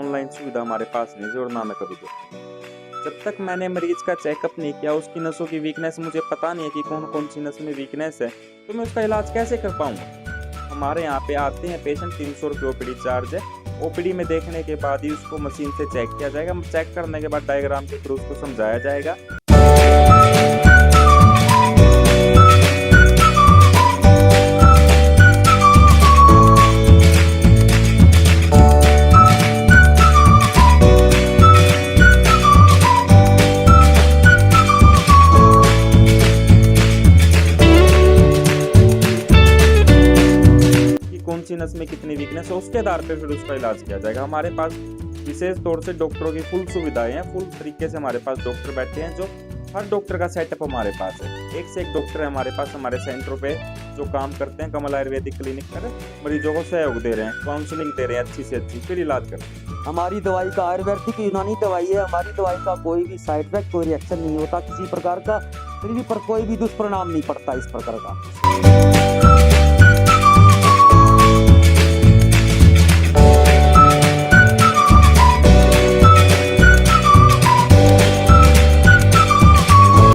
Online सुविधा हमारे पास नहीं थी और ना मैं कभी दूँ। जब तक मैंने मरीज़ का चेकअप नहीं किया, उसकी नसों की वीकनेस मुझे पता नहीं है कि कौन-कौन सी नस में वीकनेस है, तो मैं उसका इलाज कैसे कर पाऊँगा? हमारे यहाँ पे आते हैं पेशेंट, ₹300 ओपीडी चार्ज है। ओपीडी में देखने के बाद ही उसको मशीन से चेक किया जाएगा। चेक करने के बाद डायग्राम के थ्रू उसको समझाया जाएगा। कि कौन-सी नस में कितनी वीकनेस है, उसके आधार पे फिर उसका इलाज किया जाएगा। हमारे पास विशेष तौर से डॉक्टरों की फुल सुविधाएँ हैं, फुल तरीके से हमारे पास डॉक्टर बैठे हैं, जो हर डॉक्टर का सेटअप हमारे पास है। एक से एक डॉक्टर है हमारे पास, हमारे सेंटरों पे जो काम करते हैं। कमल आयुर्वेदिक क्लिनिक पर मरीजों को सहयोग दे रहे हैं, काउंसलिंग दे रहे हैं अच्छी से अच्छी, फिर इलाज कर रहे हैं। हमारी दवाई का आयुर्वेदिक यूनानी दवाई है। हमारी दवाई का कोई भी साइड इफेक्ट, कोई रिएक्शन नहीं होता किसी प्रकार का, फिर भी पर कोई भी दुष्परिणाम नहीं पड़ता इस प्रकार का।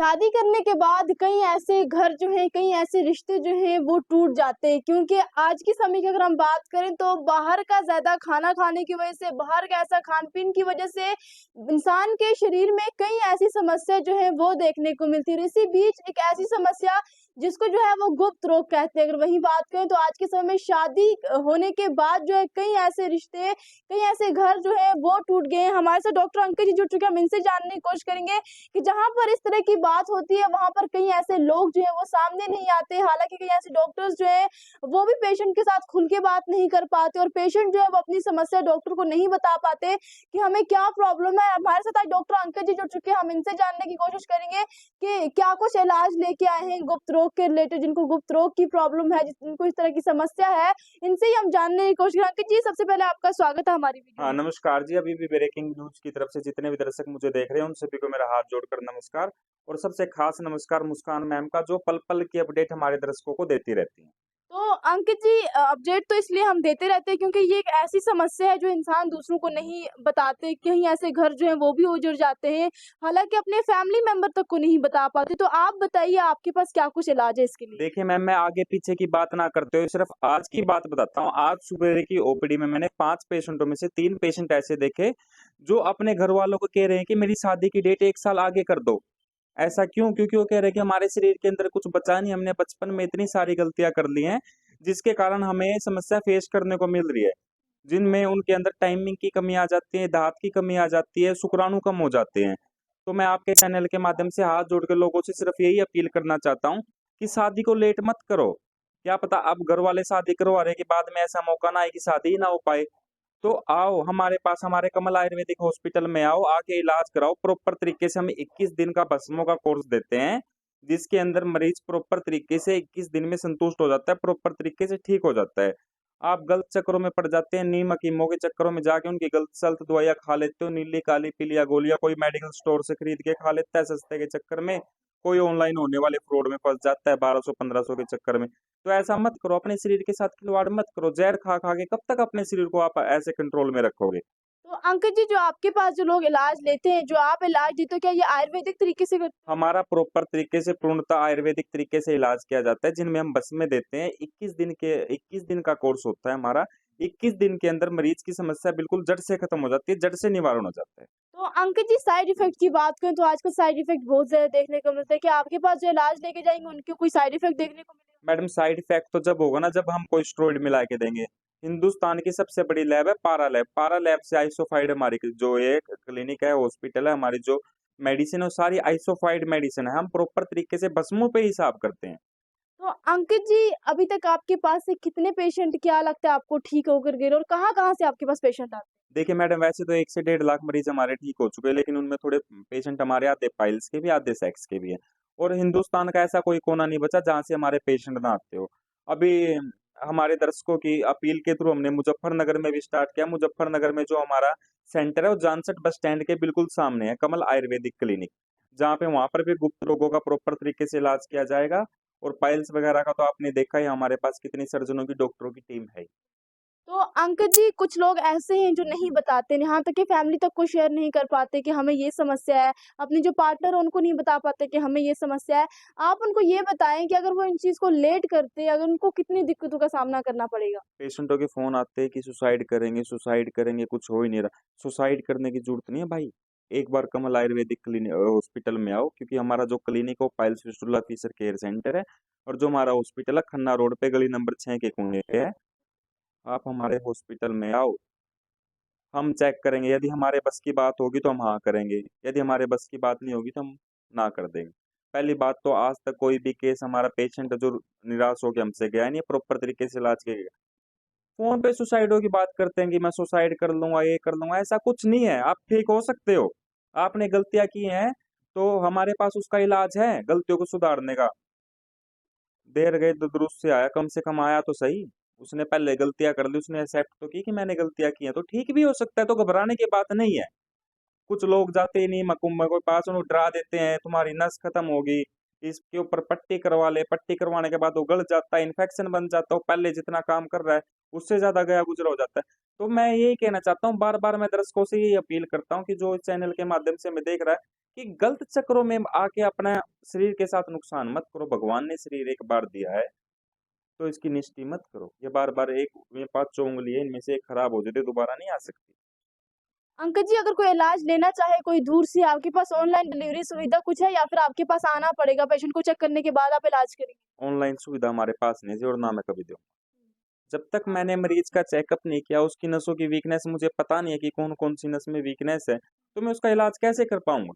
शादी करने के बाद कई ऐसे घर जो हैं, कई ऐसे रिश्ते जो हैं वो टूट जाते हैं, क्योंकि आज के समय की अगर हम बात करें तो बाहर का ज़्यादा खाना खाने की वजह से, बाहर का ऐसा खान-पीन की वजह से इंसान के शरीर में कई ऐसी समस्या जो हैं वो देखने को मिलती है। इसी बीच एक ऐसी समस्या जिसको जो है वो गुप्त रोग कहते हैं। अगर वहीं बात करें तो आज के समय में शादी होने के बाद जो है कई ऐसे रिश्ते, कई ऐसे घर जो हैं वो टूट गए हैं। हमारे साथ डॉक्टर अंकित जी जुड़ चुके हैं, हम इनसे जानने की कोशिश करेंगे कि जहाँ पर इस तरह की बात होती है वहाँ पर कई ऐसे लोग जो हैं वो सामने नहीं आते। हालाँकि कई ऐसे डॉक्टर्स जो हैं वो भी पेशेंट के साथ खुल के बात नहीं कर पाते और पेशेंट जो है वो अपनी समस्या डॉक्टर को नहीं बता पाते कि हमें क्या प्रॉब्लम है। हमारे साथ आज डॉक्टर अंकित जी जुड़ चुके हैं, हम इनसे जानने की कोशिश करेंगे कि क्या कुछ इलाज लेके आए हैं गुप्त रोग के रिलेटेड, जिनको गुप्त रोग की प्रॉब्लम है, जिनको इस तरह की समस्या है, इनसे ही हम जानने की कोशिश करेंगे। अंकित जी, सबसे पहले आपका स्वागत है हमारी वीडियो हाँ, में। नमस्कार जी। अभी भी ब्रेकिंग न्यूज़ की तरफ से जितने भी दर्शक मुझे देख रहे हैं, उन सभी को मेरा हाथ जोड़कर नमस्कार। और सबसे खास नमस्कार मुस्कान मैम का, जो पल-पल की अपडेट हमारे दर्शकों को देती रहती हैं। तो अंकित जी, अपडेट तो इसलिए हम देते रहते हैं क्योंकि ये एक ऐसी समस्या है जो इंसान दूसरों को नहीं बताते। कहीं ऐसे घर जो हैं वो भी उजड़ जाते हैं, हालाँकि अपने फैमिली मेंबर तक को नहीं बता पाते। तो आप बताइए, आपके पास क्या कुछ इलाज है इसके लिए? देखिए मैम, मैं आगे-पीछे की बात ना करते हुए सिर्फ़ आज की बात बताता हूँ। आज सुबह की ओपीडी में मैंने 5 पेशेंटों में से 3 पेशेंट ऐसे देखे, जो अपने घरवालों को कह रहे हैं कि मेरी शादी की डेट 1 साल आगे कर दो। ऐसा क्यों? क्योंकि वो कह रहे हैं कि हमारे शरीर के अंदर कुछ बचा नहीं, हमने बचपन में इतनी सारी गलतियाँ कर ली हैं, जिसके कारण हमें ये समस्या फेस करने को मिल रही है। जिनमें उनके अंदर टाइमिंग की कमी आ जाती है, दाँत की कमी आ जाती है, शुक्राणु कम हो जाते हैं। तो मैं आपके चैनल के माध्यम से हाथ जोड़ के लोगों से सिर्फ़ यही अपील करना चाहता हूँ कि शादी को लेट मत करो। क्या पता अब घरवाले शादी करवा रहे हैं कि बाद में ऐसा मौका ना आए कि शादी ही ना हो पाए। तो आओ हमारे पास, हमारे कमल आयुर्वेदिक हॉस्पिटल में आओ, आके इलाज कराओ प्रॉपर तरीके से। हम 21 दिन का भस्मों का कोर्स देते हैं, जिसके अंदर मरीज प्रॉपर तरीके से 21 दिन में संतुष्ट हो जाता है, प्रॉपर तरीके से ठीक हो जाता है। आप गलत चक्करों में पड़ जाते हैं, नीम हकीमों के चक्करों में जाके उनकी गलत-सलत दवाइयाँ खा लेते हो, नीली, काली, पीलिया गोलियाँ कोई मेडिकल स्टोर से खरीद के खा लेता है सस्ते के चक्कर में, कोई ऑनलाइन होने वाले फ्रॉड में फँस जाता है 1200-1500 के चक्कर में। तो ऐसा मत करो, अपने शरीर के साथ खिलवाड़ मत करो। ज़हर खा-खा के कब तक अपने शरीर को आप ऐसे कंट्रोल में रखोगे? तो अंकित जी, जो आपके पास जो लोग इलाज लेते हैं, जो आप इलाज देते हो, क्या ये आयुर्वेदिक तरीके से करते हैं? हमारा प्रॉपर तरीके से पूर्णतः आयुर्वेदिक तरीके से इलाज किया जाता है, जिनमें हम बस में देते हैं। 21 दिन का कोर्स होता है हमारा। 21 दिन के अंदर मरीज की समस्या बिल्कुल जड़ से खत्म हो जाती है, जड़ से निवारण हो जाता है। तो अंकित जी, साइड इफ़ेक्ट की बात करें तो आजकल साइड इफ़ेक्ट बहुत ज़्यादा देखने को मिलता है। क्या आपके पास जो इलाज लेके जाएँगे उनके कोई साइड इफ़ेक्ट देखने को मिलेगा? मैडम, साइड इफेक्ट तो जब होगा ना, जब हम कोई स्टेरॉइड मिला के देंगे। हिंदुस्तान की सबसे बड़ी लैब है पारा लैब। पारा लैब से आइसोफाइड हमारी जो एक क्लिनिक है, हॉस्पिटल है, हमारी जो मेडिसिन है वो सारी आइसोफाइड मेडिसिन है। हम प्रॉपर तरीके से भस्मों पे ही साफ करते हैं। तो अंकित जी, अभी तक आपके पास से कितने पेशेंट, क्या लगता है आपको, ठीक होकर गए और कहाँ-कहाँ से आपके पास पेशेंट आते हैं? देखिए मैडम, वैसे तो 1 से 1.5 लाख मरीज हमारे ठीक हो चुके हैं, लेकिन उनमें थोड़े पेशेंट हमारे आधे पाइल्स के भी, आधे सेक्स के भी हैं। और हिंदुस्तान का ऐसा कोई कोना नहीं बचा जहाँ से हमारे पेशेंट ना आते हो। अभी हमारे दर्शकों की अपील के थ्रू हमने मुज़फ्फरनगर में भी स्टार्ट किया। मुज़फ्फरनगर में जो हमारा सेंटर है, वो जानसठ बस स्टैंड के बिल्कुल सामने है, कमल आयुर्वेदिक क्लिनिक। जहाँ पे वहाँ पर भी गुप्त रोगों का प्रॉपर तरीके से इलाज किया जाएगा। और पाइल्स वगैरह का तो आपने देखा ही, हमारे पास कितनी सर्जनों की, डॉक्टरों की टीम है। तो अंकल जी कुछ लोग ऐसे हैं जो नहीं बताते, यहाँ तक कि फैमिली तक को शेयर नहीं कर पाते कि हमें ये समस्या है, अपने जो पार्टनर है उनको नहीं बता पाते कि हमें ये समस्या है। आप उनको ये बताएँ कि अगर वो इन चीज़ को लेट करते हैं, अगर उनको कितनी दिक्कतों का सामना करना पड़ेगा? पेशेंटों के फ़ोन आते हैं कि सुसाइड करेंगे, कुछ हो ही नहीं रहा। सुसाइड करने की ज़रूरत नहीं है भाई। एक बार कमल आयुर्वेदिक हॉस्पिटल में आओ, क्योंकि हमारा जो क्लिनिक है वो piles fistula Fisher care centre है, और जो हमारा हॉस्पिटल है खन्ना रोड पे गली नंबर 6 के कोने पे है। आप हमारे हॉस्पिटल में आओ, हम चेक करेंगे। यदि हमारे बस की बात होगी तो हम हाँ करेंगे, यदि हमारे बस की बात नहीं होगी तो हम ना कर देंगे। पहली बात तो आज तक कोई भी केस हमारा पेशेंट जो निराश होकर हमसे गया नहीं, प्रॉपर तरीके से इलाज किया गया। फोन पे सुसाइडों की बात करते हैं कि मैं सुसाइड कर लूंगा, ये कर लूंगा, ऐसा कुछ नहीं है। आप ठीक हो सकते हो, आपने गलतियां की हैं तो हमारे पास उसका इलाज है गलतियों को सुधारने का। देर गए तो दुरुस्त से आया, कम से कम आया तो सही। उसने पहले गलतियां कर ली, उसने एक्सेप्ट तो की कि मैंने गलतियां की हैं, तो ठीक भी हो सकता है, तो घबराने की बात नहीं है। कुछ लोग जाते ही नहीं मकुम्ब के पास, उन्हें डरा देते हैं तुम्हारी नस खत्म होगी, इसके ऊपर पट्टी करवा ले। पट्टी करवाने के बाद वो गल जाता है, इन्फेक्शन बन जाता है, वो पहले जितना काम कर रहा है उससे ज्यादा गया गुजरा हो जाता है। तो मैं यही कहना चाहता हूँ, बार बार मैं दर्शकों से यही अपील करता हूँ कि जो इस चैनल के माध्यम से मैं देख रहा है कि गलत चक्रों में आके अपना शरीर के साथ नुकसान मत करो। भगवान ने शरीर एक बार दिया है तो इसकी निष्ठी मत करो। ये बार बार एक मेरे पास 4 उंगली है, इनमें से एक खराब हो जाती है, दोबारा नहीं आ सकती। अंकल जी अगर कोई इलाज लेना चाहे कोई दूर से, आपके पास ऑनलाइन डिलीवरी सुविधा कुछ है या फिर आपके पास आना पड़ेगा, पेशेंट को चेक करने के बाद आप इलाज करेंगे? ऑनलाइन सुविधा हमारे पास नहीं है जी, और ना मैं कभी दूँ। जब तक मैंने मरीज का चेकअप नहीं किया, उसकी नसों की वीकनेस मुझे पता नहीं है कि कौन कौन सी नस में वीकनेस है, तो मैं उसका इलाज कैसे कर पाऊंगा।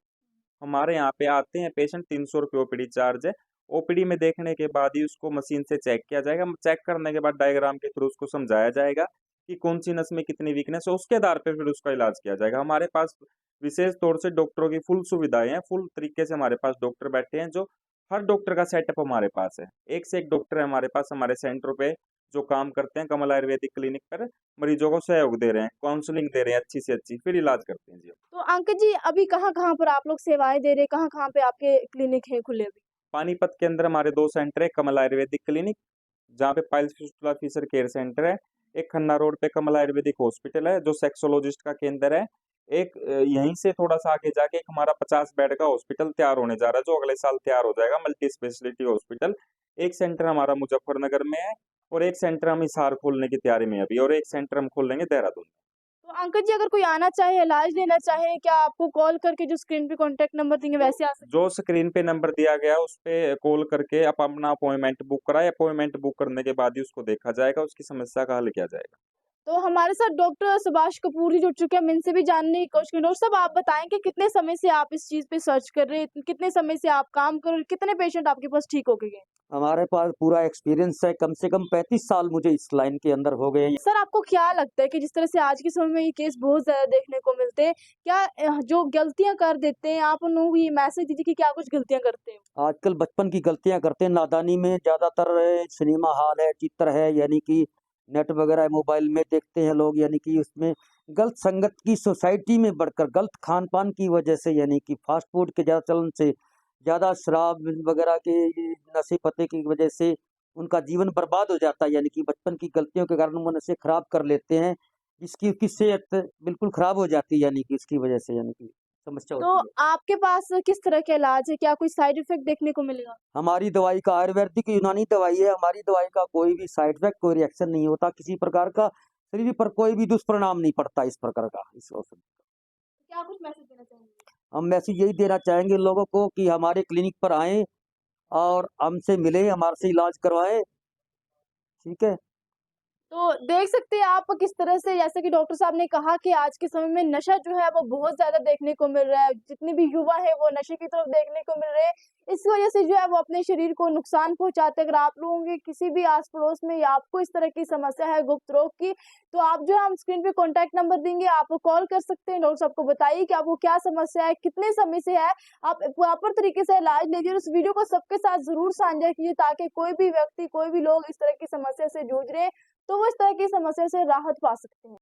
हमारे यहाँ पे आते हैं पेशेंट, 300 रुपये ओपीडी चार्ज है। ओपीडी में देखने के बाद ही उसको मशीन से चेक किया जाएगा। चेक करने के बाद डायग्राम के थ्रू उसको समझाया जाएगा कि कौन सी नस में कितनी वीकनेस है, उसके आधार पे फिर उसका इलाज किया जाएगा। हमारे पास विशेष तौर से डॉक्टरों की फुल सुविधाएं हैं, फुल तरीके से हमारे पास डॉक्टर बैठे हैं, जो हर डॉक्टर का सेटअप हमारे पास है। एक से एक डॉक्टर है हमारे पास, हमारे सेंटर पे जो काम करते हैं। कमल आयुर्वेदिक क्लिनिक पर मरीजों को सहयोग दे रहे हैं, काउंसलिंग दे रहे हैं अच्छी से अच्छी, फिर इलाज करते हैं जी। तो अंकल जी अभी कहाँ-कहाँ पर आप लोग सेवाएँ दे रहे हैं? कहाँ-कहाँ पे आपके क्लिनिक हैं खुले अभी? पानीपत के अंदर हमारे 2 सेंटर है, कमल आयुर्वेदिक क्लिनिक जहाँ पे piles fistula Fisher care centre है। एक खन्ना रोड पे कमल आयुर्वेदिक हॉस्पिटल है जो सेक्सोलॉजिस्ट का केंद्र है। एक यहीं से थोड़ा सा आगे जाके एक हमारा 50 बेड का हॉस्पिटल तैयार होने जा रहा है, जो अगले साल तैयार हो जाएगा, मल्टी स्पेशलिटी हॉस्पिटल। एक सेंटर हमारा मुजफ्फरनगर में है, और एक सेंटर हम हिसार खोलने की तैयारी में है अभी, और एक सेंटर हम खोल लेंगे देहरादून। तो अंकल जी अगर कोई आना चाहे, इलाज लेना चाहे, क्या आपको कॉल करके जो स्क्रीन पे कॉन्टैक्ट नंबर देंगे वैसे आ सकते हैं? जो स्क्रीन पे नंबर दिया गया उस पे कॉल करके आप अपना अपॉइंटमेंट बुक कराएं। अपॉइंटमेंट बुक करने के बाद ही उसको देखा जाएगा, उसकी समस्या का हल किया जाएगा। तो हमारे साथ डॉक्टर सुभाष कपूर जी जुड़ चुके हैं, हम इनसे भी जानने की कोशिश करेंगे। डॉक्टर साहब आप बताएँ कि कितने समय से आप इस चीज़ पे सर्च कर रहे हैं? कितने समय से आप काम कर रहे हैं? कितने पेशेंट आपके पास ठीक हो के गए? हमारे पास पूरा एक्सपीरियंस है, कम से कम 35 साल मुझे इस लाइन के अंदर हो गए हैं। सर आपको क्या लगता है कि जिस तरह से आज के समय में ये केस बहुत ज़्यादा देखने को मिलते हैं, क्या जो गलतियाँ कर देते हैं, आप उन लोगों को ये मैसेज दीजिए कि क्या कुछ गलतियाँ करते हैं? आजकल बचपन की गलतियाँ करते हैं, नादानी में ज़्यादातर सिनेमा हॉल है, चित्र है, यानी कि नेट वगैरह मोबाइल में देखते हैं लोग, यानी कि उसमें गलत संगत की सोसाइटी में बढ़कर गलत खान-पान की वजह से, यानी कि फ़ास्ट फ़ूड के ज़्यादा चलन से, ज़्यादा शराब वगैरह के ये नशे-पते की वजह से उनका जीवन बर्बाद हो जाता है, यानी कि बचपन की गलतियों के कारण वो नशे खराब कर लेते हैं, जिसकी उसकी सेहत बिल्कुल खराब हो जाती है, यानी कि इसकी वजह से, यानी कि समस्या तो होती है। आपके पास किस तरह के इलाज है? क्या कोई साइड इफ़ेक्ट देखने को मिलेगा? हमारी दवाई का आयुर्वेदिक यूनानी दवाई है, हमारी दवाई का कोई भी साइड इफ़ेक्ट, कोई रिएक्शन नहीं होता, किसी प्रकार का शरीर पर कोई भी दुष्परिणाम नहीं पड़ता इस प्रकार का, इस औषधि का। क्या कुछ मैसेज देना चाहेंगे? हम मैसेज यही देना चाहेंगे लोगों को कि हमारे क्लिनिक पर आएँ और हमसे मिलें, हमारे से इलाज करवाएँ, ठीक है? तो देख सकते हैं आप किस तरह से, जैसे कि डॉक्टर साहब ने कहा कि आज के समय में नशा जो है वो बहुत ज़्यादा देखने को मिल रहा है। जितने भी युवा हैं वो नशे की तरफ देखने को मिल रहे हैं। इस वज़ह से जो है वो अपने शरीर को नुकसान पहुँचाते हैं। अगर आप लोगों के किसी भी आस-पड़ोस में या आपको इस तरह की समस्या है गुप्त रोग की, तो आप जो है हम स्क्रीन पे कॉन्टैक्ट नंबर देंगे, आप कॉल कर सकते हैं। डॉक्टर साहब को बताइए कि आपको क्या समस्या है, कितने समय से है। आप प्रॉपर तरीके से इलाज लीजिए और इस वीडियो को सबके साथ ज़रूर साझा कीजिए ताकि कोई भी व्यक्ति, कोई भी लोग इस तरह की समस्या से जूझ रहे हैं तो वो इस तरह की समस्या से राहत पा सकते हैं।